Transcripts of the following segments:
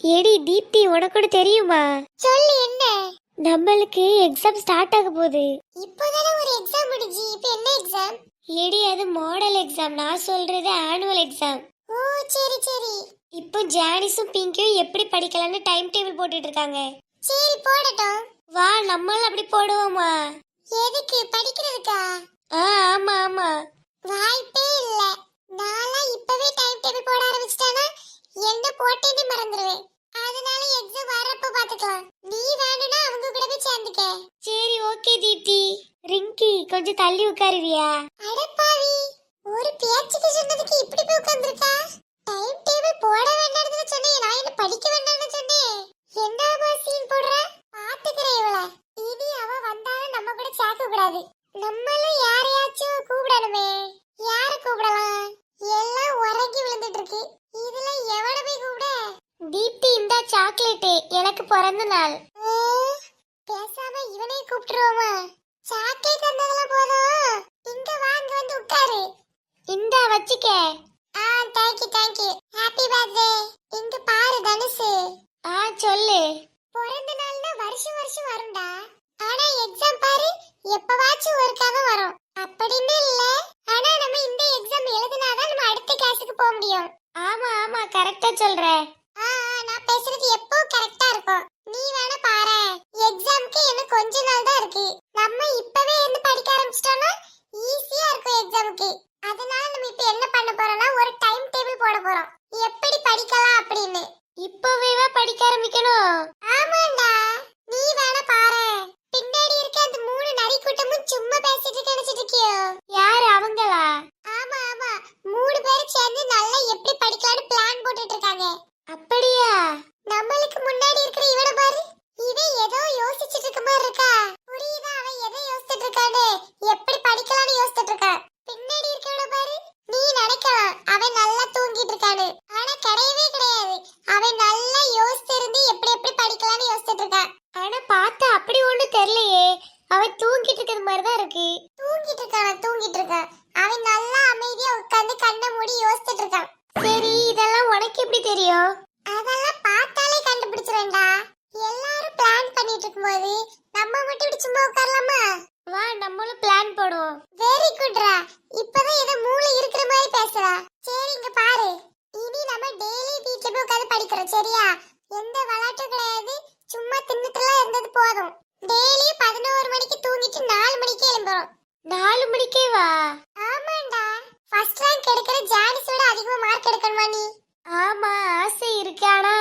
ஏடி தீப்தி, உனக்கு கூட தெரியுமா? சொல்லு என்ன? நம்மளுக்கு எக்ஸாம் ஸ்டார்ட் ஆக போகுது. இப்போதானே ஒரு எக்ஸாம் முடிஞ்சு, இப்போ என்ன எக்ஸாம்? ஏடி அது மாடல் எக்ஸாம், நான் சொல்றது ஆனுவல் எக்ஸாம். ஓ சரி சரி. இப்போ ஜானிஸும் பிங்கும் எப்படி படிக்கலாம்னு டைம் டேபிள் போட்டுட்டு இருக்காங்க. சரி போடட்டும். வா நம்மளும் அப்படி போடுவோமா? எதுக்கு? படிக்கிறதுக்கா? ஆமா ஆமா. வாய்ப்பே இல்ல. நாளா இப்பவே டைம் டேபிள் போட ஆரம்பிச்சிட்டானா என்ன போட்டேன்னு மறந்துடுவேன். அதனால எக்ஸாம் வரப்ப பாத்துக்கலாம். நீ வேணும்னா அவங்க கூட போய் சேர்ந்துக்க. சரி ஓகே தீப்தி. ரிங்கி கொஞ்சம் தள்ளி உட்காருவியா? அடப்பாவி, ஒரு பேச்சுக்கு சொன்னதுக்கு இப்படி போய் உட்கார்ந்திருக்கா. டைம் டேபிள் போட வேண்டாம்னு சொன்னேன், நான் என்ன படிக்க வேண்டாம்னு சொன்னேன். என்னமா சீன் போடுற? பாத்துக்கிறேன் இவள. இனி அவ வந்தாலும் நம்ம கூட சேர்க்க கூடாது. நம்மளும் யாரையாச்சும் கூப்பிடணுமே. யார கூப்பிடலாம்? எல்லாம் உறங்கி விழுந்துட்டு இருக்கு. இதுல எவன போய் கூப்பிட? தீப்தி இந்த சாக்லேட் எனக்கு பிறந்த நாள். பேசாம இவனே கூப்பிட்டுருவோமா? சாக்லேட் வந்ததெல்லாம் போதும். இங்க வாங்க வந்து உட்காரு. இந்த வச்சுக்க. Thank you. Happy birthday. இங்க பாரு தனுஷு. சொல்லு. பிறந்த நாள்னா வருஷம் வருஷம் வரும்டா. ஆனா எக்ஸாம் பாரு எப்பவாச்சும் ஒருக்காக வரும். அப்படின்னு இல்ல. ஆனா நம்ம இந்த எக்ஸாம் எழுதினாதான் நம்ம அடுத்த கிளாஸுக்கு போக முடியும். ஆமா ஆமா கரெக்டா சொல்ற. நான் பேசுறது எப்போ கரெக்டா இருக்கும். நீ வேணா பாரு. எக்ஸாம்க்கு இன்னும் கொஞ்ச நாள் தான் இருக்கு. நம்ம இப்பவே இருந்து படிக்க ஆரம்பிச்சிட்டோம்னா ஈஸியா இருக்கும் எக்ஸாம்க்கு. அதனால நம்ம இப்ப என்ன பண்ண போறோம்னா ஒரு டைம் டேபிள் போட போறோம். எப்படி படிக்கலாம் அப்படின்னு. இப்பவே படிக்க ஆரம்பிக்கணும். ஆமாண்டா. நீ வேணா பாரு. பின்னாடி இருக்க அந்த மூணு நரி கூட்டமும் சும்மா பேசிட்டு நினைச்சிட்டு இருக்கியோ? யாரு அவங்களா? ஆமா ஆமா, மூணு பேரும் சேர்ந்து நல்லா எப்படி படிக்கலாம்னு பிளான் போட்டுட்டு இருக்காங்க. அப்படியா? நம்மளுக்கு முன்னாடி இருக்கிற இவனை பாரு. இவன் ஏதோ யோசிச்சுட்டு இருக்க மாதிரி இருக்கா. புரியுதா அவன் எதை யோசிச்சுட்டு இருக்கான்னு? எப்படி படிக்கலாம்னு யோசிச்சுட்டு இருக்கா. பின்னாடி இருக்கவன பாரு. நீ நினைக்கலாம் அவன் நல்லா தூங்கிட்டு இருக்கான்னு. ஆனா கிடையவே கிடையாது. அவன் நல்லா யோசிச்சு இருந்து எப்படி எப்படி படிக்கலாம்னு யோசிச்சுட்டு இருக்கான். ஆனா பார்த்தா அப்படி ஒண்ணு தெரியலையே. அவன் தூங்கிட்டு இருக்கிற மாதிரி தான் இருக்கு. தூங்கிட்டு இருக்கான். அவன் நல்லா அமைதியா உட்கார்ந்து கண்ணை மூடி யோசிச்சுட்டு இருக்கான். சரி இதெல்லாம் உனக்கு எப்படி தெரியும்? அதெல்லாம் பார்த்தாலே கண்டுபிடிச்சிரேன்டா. எல்லாரும் பிளான் பண்ணிட்டு இருக்கும்போது நம்ம மட்டும் இப்படி சும்மா உட்காரலாமா? வா நம்மளும் பிளான் போடுவோம். வெரி குட்ரா. இப்பதான் ஏதோ மூளை இருக்கிற மாதிரி பேசுறா. சரி இங்க பாரு. இனி நம்ம டெய்லி வீட்ல போய் உட்கார்ந்து படிக்கிறோம் சரியா? எந்த விளையாட்டும் கிடையாது. சும்மா தின்னுட்டுலாம் இருந்தது போதும். டெய்லி 11 மணிக்கு தூங்கிட்டு 4 மணிக்கு எழும்புறோம். 4 மணிக்கே வா? ஆமாண்டா. ஃபர்ஸ்ட் ரேங்க் எடுக்கிற ஜானிஸோட அதிகமா மார்க் எடுக்கணுமா நீ? ஆமா ஆசை இருக்கு, ஆனா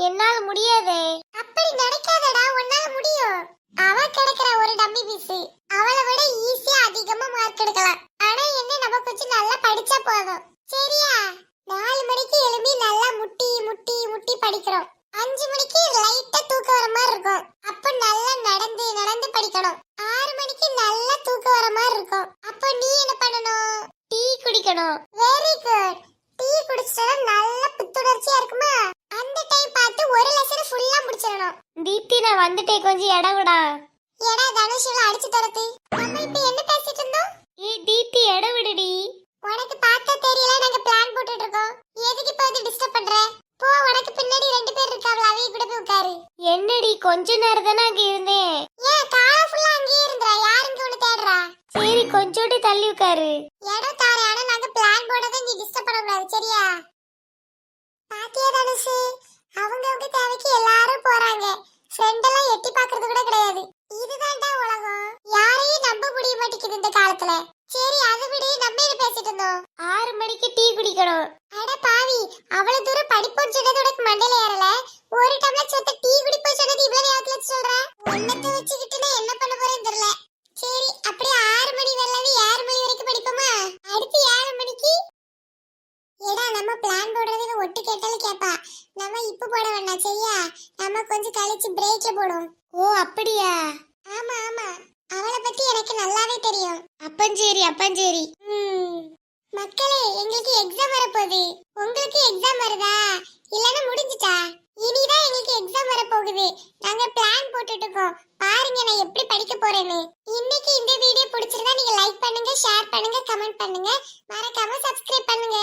என்னால முடியாதே. அப்படி நினைக்காதடா, உன்னால முடியும். அவ கிடைக்கிற ஒரு டம்மி பீஸ். அவளை விட ஈஸியா அதிகமா மார்க் எடுக்கலாம். ஆனா என்ன, நம்ம கொஞ்சம் நல்லா படிச்சா போதும் சரியா? 4 மணிக்கு எழும்பி நல்லா முட்டி முட்டி முட்டி படிக்கிறோம். 5 மணிக்கு லைட்டா தூக்கம் வர மாதிரி இருக்கும். அப்ப நல்லா நடந்து நடந்து படிக்கணும். 6 மணிக்கு நல்லா தூக்கம் வர மாதிரி இருக்கும். அப்ப நீ என்ன பண்ணணும்? டீ குடிக்கணும். Very good. டீ குடிச்சா நல்ல புத்துணர்ச்சியா இருக்குமா? அந்த டைம் பார்த்து ஒரு லெசன் ஃபுல்லா முடிச்சிரணும். தீப்தி நான் வந்துட்டே, கொஞ்சம் இடம் விடா. ஏடா தனுஷில அடிச்சு தரது. நம்ம இப்ப என்ன பேசிட்டு இருந்தோம்? தீப்தி இடம் விடுடி. உனக்கு பார்த்தா தெரியல, நாங்க பிளான் போட்டுட்டு இருக்கோம். எதுக்கு இப்ப வந்து டிஸ்டர்ப் பண்ற? போ, உனக்கு பின்னாடி 2 பேர் இருக்காங்களா, அவங்க கூட போய் உட்காரு. என்னடி கொஞ்ச நேரம் தானே அங்க இருந்தேன். ஏன் காலம் ஃபுல்லா அங்கேயே இருந்தற? யார் இங்க உன்னை தேடுறா? சரி கொஞ்சோட்டு தள்ளி உட்காரு. இடம் தாரே, ஆனா நாங்க பிளான் போட்டதை நீ டிஸ்டர்ப் பண்ண கூடாது சரியா? பாத்தியா தனுஷு, அவங்க தேவைக்கு எல்லாரும் போறாங்க. ஃப்ரெண்ட் எல்லாம் எட்டி பாக்குறது கூட கிடையாது. இதுதான்டா உலகம். யாரையும் நம்ப முடிய மாட்டேங்குது இந்த காலத்துல. சரி அதை விட நம்ம என்ன பேசிட்டு இருந்தோம்? 6 மணிக்கு டீ குடிக்கணும். அட பாவி, அவ்வளவு தூரம் படிப்போன்னு சொன்னது உனக்கு மண்டையில ஏறல. ஒரு டம்ளர் சொத்த டீ குடிப்போம் சொன்னது இவ்வளவு நேரத்துல சொல்ற. ஒன்னத்தை வச்சுக்கிட்டுனா என்ன பண்ண போறேன்னு தெரியல. சரி அப்படியே 6 மணி வரலன்னு 7 மணி வரைக்கும் படிப்போமா? அடுத்து 7 மணிக்கு ஏடா நம்ம பிளான் போடுறதுக்கு ஒட்டு கேட்டாலும் கேப்பா. நம்ம இப்ப போட வேண்டாம் சரியா? நம்ம கொஞ்சம் கழிச்சு பிரேக்ல போடுவோம். ஓ அப்படியா? ஆமா ஆமா, அவளை பத்தி எனக்கு நல்லாவே தெரியும். அப்பஞ்சேரி. மக்களே, எங்களுக்கு எக்ஸாம் வரப்போகுது. உங்களுக்கு எக்ஸாம் வருதா இல்லனா முடிஞ்சிட்டா? இனிதான் எங்களுக்கு எக்ஸாம் வரப்போகுது. நாங்க பிளான் போட்டுட்டு இருக்கோம். பாருங்க நான் எப்படி படிக்க போறேன்னு. இன்னைக்கு இந்த வீடியோ பிடிச்சிருந்தா நீங்க லைக் பண்ணுங்க, ஷேர் பண்ணுங்க, கமெண்ட் பண்ணுங்க. மறக்காம சப்ஸ்கிரைப் பண்ணுங்க.